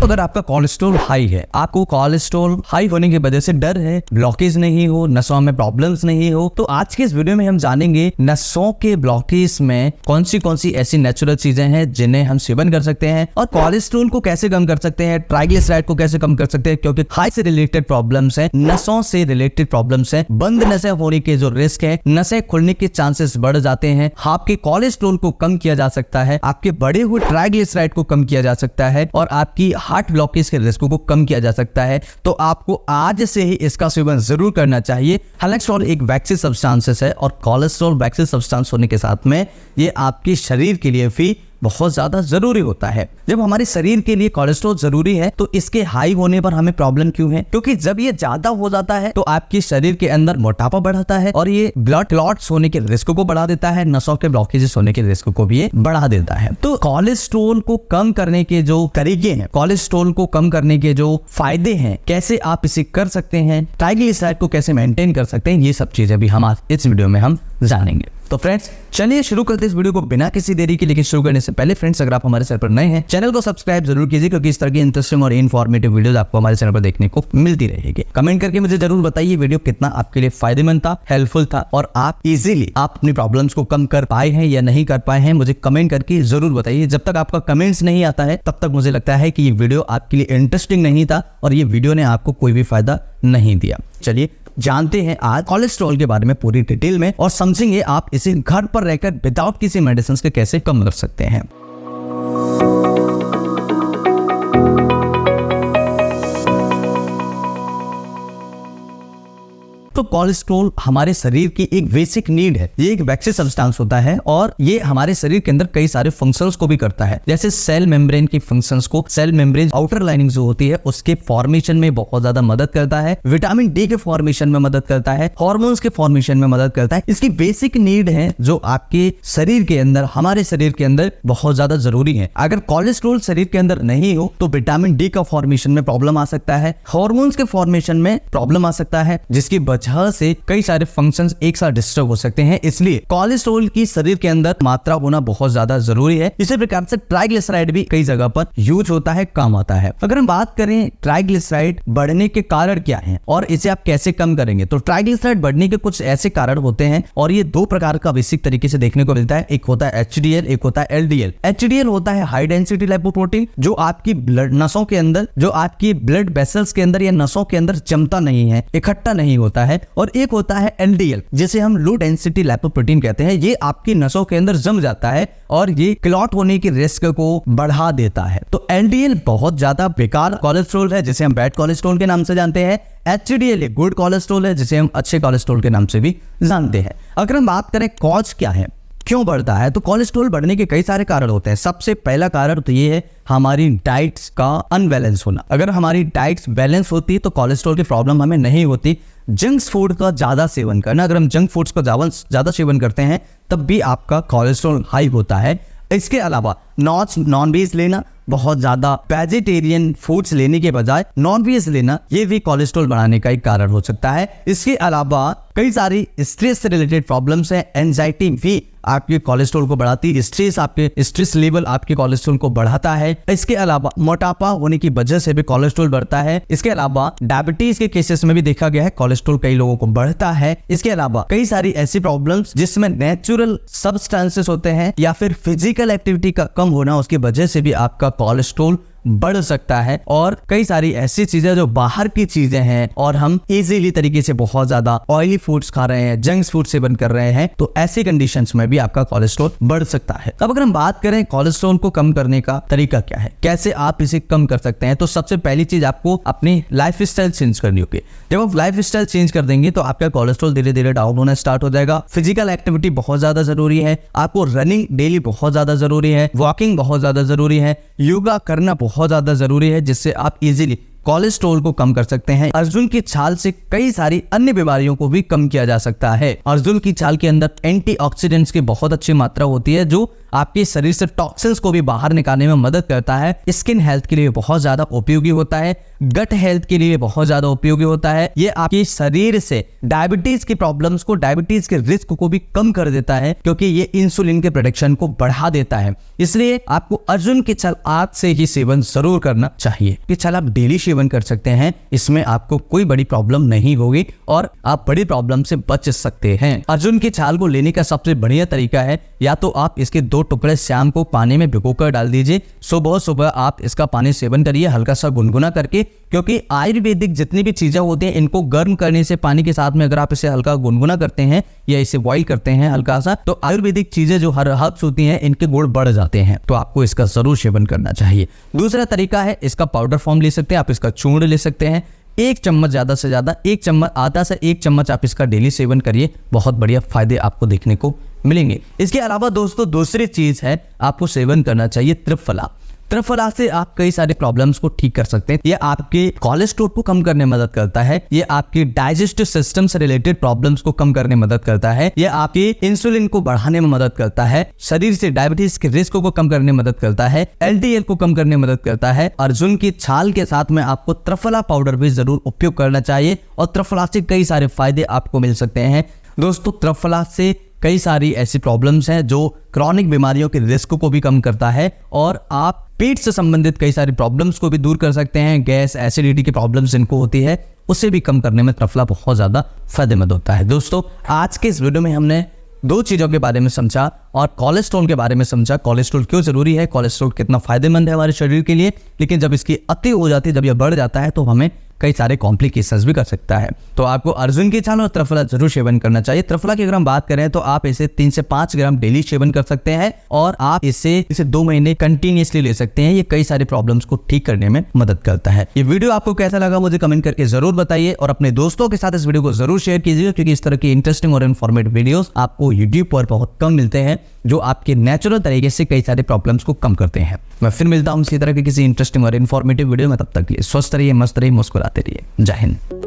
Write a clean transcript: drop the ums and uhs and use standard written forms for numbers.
अगर आपका cholesterol high है, आपको कोलेस्ट्रॉल हाई होने की वजह से डर है, ब्लॉकेज नहीं हो, नसों में प्रॉब्लम्स नहीं हो, तो आज के इस वीडियो में हम जानेंगे नसों के ब्लॉकेज में कौन सी ऐसी नेचुरल चीजें हैं जिन्हें हम सेवन कर सकते हैं और कोलेस्ट्रॉल को कैसे कम कर सकते हैं, ट्राइग्लिसराइड को कैसे कम कर सकते हैं, क्योंकि हाई से रिलेटेड प्रॉब्लम्स हैं, नसों से रिलेटेड प्रॉब्लम्स हैं, बंद नसें होने के जो रिस्क है, नसें खुलने के चांसेस बढ़ जाते हैं। आपके कोलेस्ट्रॉल को कम किया जा सकता है, आपके बढ़े हुए ट्राइग्लिसराइड को कम किया जा सकता है और आपकी हार्ट ब्लॉकेज के रिस्क को कम किया जा सकता है। तो आपको आज से ही इसका सेवन जरूर करना चाहिए। कोलेस्ट्रॉल एक वैक्सीन सब्सटेंस है और कोलेस्ट्रॉल वैक्सीन सब्सटेंस होने के साथ में ये आपके शरीर के लिए भी बहुत ज्यादा जरूरी होता है। जब हमारे शरीर के लिए कोलेस्ट्रॉल जरूरी है तो इसके हाई होने पर हमें प्रॉब्लम क्यों है? क्योंकि जब ये ज्यादा हो जाता है तो आपके शरीर के अंदर मोटापा बढ़ाता है और ये ब्लड क्लॉट्स होने के रिस्क को बढ़ा देता है, नसों के ब्लॉकेजेस होने के रिस्क को भी ये बढ़ा देता है। तो कोलेस्ट्रॉल को कम करने के जो तरीके हैं, कोलेस्ट्रॉल को कम करने के जो फायदे हैं, कैसे आप इसे कर सकते हैं, ट्राइग्लिसराइड को कैसे मेंटेन कर सकते हैं, ये सब चीजें भी हम आज इस वीडियो में हम जानेंगे। तो फ्रेंड्स चलिए शुरू करते हैं इस वीडियो को बिना किसी देरी के। लेकिन शुरू करने से पहले फ्रेंड्स, अगर आप हमारे चैनल पर नए हैं, चैनल को सब्सक्राइब जरूर कीजिए क्योंकि इस तरह की इंटरेस्टिंग और इन्फॉर्मेटिव वीडियोस आपको हमारे चैनल पर देखने को मिलती रहेगी। कमेंट करके मुझे जरूर बताइए वीडियो कितना आपके लिए फायदेमंद था, हेल्पफुल था और आप इजीली आप अपनी प्रॉब्लम्स को कम कर पाए हैं या नहीं कर पाए हैं, मुझे कमेंट करके जरूर बताइए। जब तक आपका कमेंट्स नहीं आता है तब तक मुझे लगता है कि ये वीडियो आपके लिए इंटरेस्टिंग नहीं था और ये वीडियो ने आपको कोई भी फायदा नहीं दिया। चलिए जानते हैं आज कोलेस्ट्रॉल के बारे में पूरी डिटेल में और समझेंगे आप इसे घर पर रहकर विदाउट किसी मेडिसिन के कैसे कम कर सकते हैं। तो कोलेस्ट्रॉल हमारे शरीर की एक बेसिक नीड है, ये एक वैक्सीन सब्सटेंस होता है और ये हमारे शरीर के अंदर कई सारे फंक्शंस को भी करता है। जैसे सेल मेम्ब्रेन की फंक्शंस को, सेल मेम्ब्रेन आउटर लाइनिंग जो होती है उसके फॉर्मेशन में बहुत ज्यादा मदद करता है, विटामिन डी के फॉर्मेशन में मदद करता है, हार्मोन्स के फॉर्मेशन में मदद करता है। इसकी बेसिक नीड है जो आपके शरीर के अंदर, हमारे शरीर के अंदर बहुत ज्यादा जरूरी है। अगर कोलेस्ट्रॉल शरीर के अंदर नहीं हो तो विटामिन डी का फॉर्मेशन में प्रॉब्लम आ सकता है, हार्मोन्स के फॉर्मेशन में प्रॉब्लम आ सकता है, जिसकी से कई सारे फंक्शंस एक साथ डिस्टर्ब हो सकते हैं। इसलिए कोलेस्ट्रॉल की शरीर के अंदर मात्रा होना बहुत ज्यादा जरूरी है। इसी प्रकार से ट्राइग्लिसराइड भी कई जगह पर यूज होता है, काम आता है। अगर हम बात करें ट्राइग्लिसराइड बढ़ने के कारण क्या हैं और इसे आप कैसे कम करेंगे, तो ट्राइग्लिसराइड बढ़ने के कुछ ऐसे कारण होते हैं और ये दो प्रकार का बेसिक तरीके से देखने को मिलता है। एक होता है HDL, एक होता है LDL। HDL होता है हाई डेंसिटी लिपोप्रोटीन, जो आपकी ब्लड नसों के अंदर, जो आपकी ब्लड वेसल्स के अंदर या नसों के अंदर जमता नहीं है, इकट्ठा नहीं होता है। और एक होता है LDL, जिसे हम लो डेंसिटी लिपोप्रोटीन कहते हैं। ये आपकी नसों के अंदर जम जाता है और ये क्लॉट होने के रिस्क को बढ़ा देता है। तो LDL बहुत ज्यादा बेकार कोलेस्ट्रॉल है जिसे हम बैड कोलेस्ट्रॉल के नाम से जानते हैं। HDL एक गुड कोलेस्ट्रॉल है जिसे हम अच्छे कोलेस्ट्रॉल के नाम से भी जानते हैं। अगर हम बात करें कॉज क्या है, क्यों बढ़ता है, तो कोलेस्ट्रॉल बढ़ने के कई सारे कारण होते हैं। सबसे पहला कारण तो ये है हमारी डाइट्स का अनबैलेंस होना। अगर हमारी डाइट्स बैलेंस होती तो कोलेस्ट्रॉल की प्रॉब्लम हमें नहीं होती। जंक फूड का ज्यादा सेवन करना, अगर हम जंक फूड्स का ज्यादा सेवन करते हैं तब भी आपका कोलेस्ट्रॉल हाई होता है। इसके अलावा नॉन वेज लेना, बहुत ज्यादा वेजिटेरियन फूड्स लेने के बजाय नॉन वेज लेना, ये भी कोलेस्ट्रॉल बढ़ाने का एक कारण हो सकता है। इसके अलावा कई सारी स्ट्रेस से रिलेटेड प्रॉब्लम्स हैं। एंजाइटी भी आपके कोलेस्ट्रॉल को बढ़ाती है, स्ट्रेस लेवल आपके कोलेस्ट्रॉल को बढ़ाता है। इसके अलावा मोटापा होने की वजह से भी कोलेस्ट्रॉल बढ़ता है। इसके अलावा डायबिटीज के केसेस में भी देखा गया है कोलेस्ट्रॉल कई लोगों को बढ़ता है। इसके अलावा कई सारी ऐसी प्रॉब्लम्स जिसमें नेचुरल सब्सटेंसेस होते हैं या फिर फिजिकल एक्टिविटी का कम होना, उसकी वजह से भी आपका कोलेस्ट्रॉल बढ़ सकता है। और कई सारी ऐसी चीजें जो बाहर की चीजें हैं और हम इजीली तरीके से बहुत ज्यादा ऑयली फूड्स खा रहे हैं, जंक फूड सेवन कर रहे हैं, तो ऐसी कंडीशंस में भी आपका कोलेस्ट्रॉल बढ़ सकता है। अब अगर हम बात करें कोलेस्ट्रॉल को कम करने का तरीका क्या है, कैसे आप इसे कम कर सकते हैं, तो सबसे पहली चीज आपको अपनी लाइफ स्टाइल चेंज करनी होगी। जब आप लाइफ स्टाइल चेंज कर देंगे तो आपका कोलेस्ट्रॉल धीरे धीरे डाउन होना स्टार्ट हो जाएगा। फिजिकल एक्टिविटी बहुत ज्यादा जरूरी है, आपको रनिंग डेली बहुत ज्यादा जरूरी है, वॉकिंग बहुत ज्यादा जरूरी है, योगा करना बहुत ज्यादा जरूरी है, जिससे आप इजीली कोलेस्ट्रॉल को कम कर सकते हैं। अर्जुन की छाल से कई सारी अन्य बीमारियों को भी कम किया जा सकता है। अर्जुन की छाल के अंदर एंटीऑक्सीडेंट्स की बहुत अच्छी मात्रा होती है जो आपके शरीर से टॉक्सिन्स को भी बाहर निकालने में मदद करता है। स्किन हेल्थ के लिए बहुत ज्यादा उपयोगी होता है, गट हेल्थ के लिए बहुत ज्यादा उपयोगी होता है। ये आपके शरीर से डायबिटीज की प्रॉब्लम्स को, डायबिटीज के रिस्क को भी कम कर देता है, क्योंकि ये इंसुलिन के प्रोडक्शन को बढ़ा देता है। इसलिए आपको अर्जुन की छाल आज से ही सेवन जरूर करना चाहिए। ये छाल आप डेली सेवन कर सकते हैं, इसमें आपको कोई बड़ी प्रॉब्लम नहीं होगी और आप बड़ी प्रॉब्लम से बच सकते हैं। अर्जुन की छाल को लेने का सबसे बढ़िया तरीका है, या तो आप इसके 2 टुकड़े शाम को पानी में भिगोकर डाल दीजिए, सुबह सुबह आप इसका पानी सेवन करिए हल्का सा गुनगुना करके, क्योंकि आयुर्वेदिक जितनी भी चीजें होती हैं इनको गर्म करने से पानी के साथ में अगर आप इसे हल्का गुनगुना करते हैं या इसे बॉईल करते हैं हल्का सा, तो आयुर्वेदिक चीजें जो हर हर्ब्स होती हैं इनके गुण बढ़ जाते हैं। तो आपको इसका जरूर सेवन करना चाहिए। दूसरा तरीका है, इसका पाउडर फॉर्म ले सकते हैं, आप इसका चूर्ण ले सकते हैं। 1 चम्मच, ज्यादा से ज्यादा 1 चम्मच, आधा से 1 चम्मच आप इसका डेली सेवन करिए, बहुत बढ़िया फायदे आपको देखने को मिलेंगे। इसके अलावा दोस्तों दूसरी चीज है, आपको सेवन करना चाहिए त्रिफला। त्रिफला से आप कई सारे प्रॉब्लम्स को ठीक कर सकते हैं। ये आपके कोलेस्ट्रॉल को कम करने में मदद करता है, ये आपके डाइजेस्टिव सिस्टम से रिलेटेड प्रॉब्लम्स को कम करने में मदद करता है, ये आपके इंसुलिन को बढ़ाने में मदद करता है, शरीर से डायबिटीज के रिस्क को कम करने में मदद करता है, LDL को कम करने में मदद करता है। अर्जुन की छाल के साथ में आपको त्रिफला पाउडर भी जरूर उपयोग करना चाहिए और त्रिफला से कई सारे फायदे आपको मिल सकते हैं। दोस्तों त्रिफला से कई सारी ऐसी प्रॉब्लम्स हैं जो क्रॉनिक बीमारियों के रिस्क को भी कम करता है और आप पेट से संबंधित कई सारी प्रॉब्लम्स को भी दूर कर सकते हैं। गैस, एसिडिटी की प्रॉब्लम्स जिनको होती है उसे भी कम करने में त्रिफला बहुत ज्यादा फायदेमंद होता है। दोस्तों आज के इस वीडियो में हमने 2 चीजों के बारे में समझा और कोलेस्ट्रॉल के बारे में समझा। कोलेस्ट्रॉल क्यों जरूरी है, कोलेस्ट्रॉल कितना फायदेमंद है हमारे शरीर के लिए, लेकिन जब इसकी अति हो जाती है, जब यह बढ़ जाता है तो हमें कई सारे कॉम्प्लिकेशंस भी कर सकता है। तो आपको अर्जुन की छाल और त्रिफला जरूर सेवन करना चाहिए। त्रिफला की अगर हम बात करें तो आप इसे 3 से 5 ग्राम डेली सेवन कर सकते हैं और आप इसे 2 महीने कंटिन्यूअसली ले सकते हैं। ये कई सारे प्रॉब्लम्स को ठीक करने में मदद करता है। ये वीडियो आपको कैसा लगा मुझे कमेंट करके जरूर बताइए और अपने दोस्तों के साथ इस वीडियो को जरूर शेयर कीजिए, क्योंकि इस तरह की इंटरेस्टिंग और इन्फॉर्मेटिव वीडियोस आपको यूट्यूब पर बहुत कम मिलते हैं जो आपके नेचुरल तरीके से कई सारे प्रॉब्लम्स को कम करते हैं। मैं फिर मिलता हूं इसी तरह के किसी इंटरेस्टिंग और इन्फॉर्मेटिव वीडियो में, तब तक के लिए स्वस्थ रहिए, मस्त रहिए, मुस्कुराते रहिए। जय हिंद।